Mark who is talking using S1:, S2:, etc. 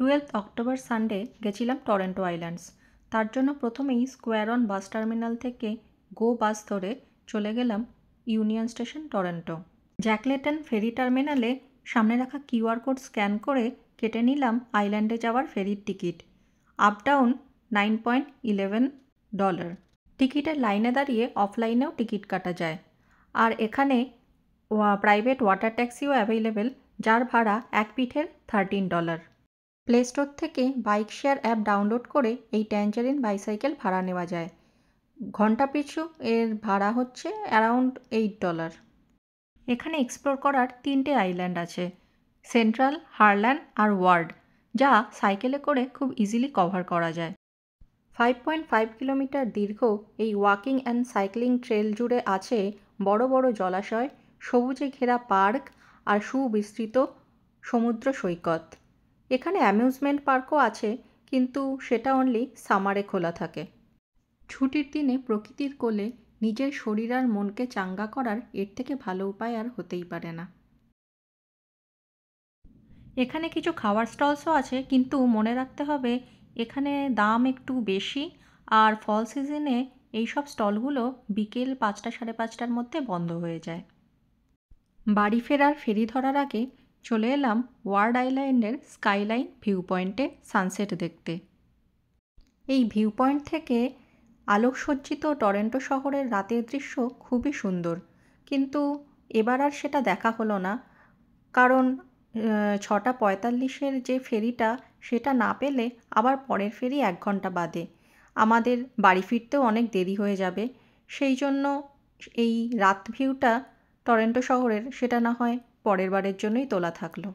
S1: 12th October Sunday গেছিলাম Toronto islands. তার জন্য প্রথমেই স্কোয়ার অন বাস টার্মিনাল থেকে গো বাস ধরে চলে গেলাম ইউনিয়ন স্টেশন টরন্টো। জ্যাকলেটন ফেরি টার্মিনালে সামনে রাখা কিউআর কোড স্ক্যান করে কেটে নিলাম আইল্যান্ডে যাওয়ার ফেরির টিকিট। Up down $9.11। টিকিটের লাইনে দাঁড়িয়ে অফলাইনেও টিকিট কাটা যায়। আর এখানে প্রাইভেট ওয়াটার ট্যাক্সিও অ্যাভেলেবেল, যার ভাড়া এক পিঠের $13। প্লে স্টোর থেকে বাইক শেয়ার অ্যাপ ডাউনলোড করে এই ট্যাঞ্জারিন বাইসাইকেল ভাড়া নেওয়া যায়। ঘন্টা পিছু এর ভাড়া হচ্ছে অ্যারাউন্ড $8। এখানে এক্সপ্লোর করার 3টে আইল্যান্ড আছে, সেন্ট্রাল, হারল্যান আর ওয়ার্ড, যা সাইকেলে করে খুব ইজিলি কভার করা যায়। 5.5 কিলোমিটার দীর্ঘ এই ওয়াকিং অ্যান্ড সাইক্লিং ট্রেল জুড়ে আছে বড় বড় জলাশয়, সবুজে ঘেরা পার্ক আর সুবিস্তৃত সমুদ্র সৈকত। এখানে অ্যামিউজমেন্ট পার্কও আছে, কিন্তু সেটা অনলি সামারে খোলা থাকে। ছুটির দিনে প্রকৃতির কোলে নিজের শরীর আর মনকে চাঙ্গা করার এর থেকে ভালো উপায় আর হতেই পারে না। এখানে কিছু খাওয়ার স্টলসও আছে, কিন্তু মনে রাখতে হবে এখানে দাম একটু বেশি, আর ফল সিজনে এইসব স্টলগুলো বিকেল 5টা সাড়ে 5টার মধ্যে বন্ধ হয়ে যায়। বাড়ি ফেরার ফেরি ধরার আগে চলে এলাম ওয়ার্ড আইল্যান্ডের স্কাইলাইন ভিউ পয়েন্টে সানসেট দেখতে। এই ভিউ পয়েন্ট থেকে আলোকসজ্জিত টরন্টো শহরের রাতের দৃশ্য খুবই সুন্দর, কিন্তু এবার আর সেটা দেখা হলো না, কারণ 6:45-এর যে ফেরিটা সেটা না পেলে আবার পরের ফেরি 1 ঘন্টা বাদে। আমাদের বাড়ি ফিরতেও অনেক দেরি হয়ে যাবে, সেই জন্য এই রাত ভিউটা টরন্টো শহরের সেটা না হয় পরের বারের জন্যই তোলা থাকলো।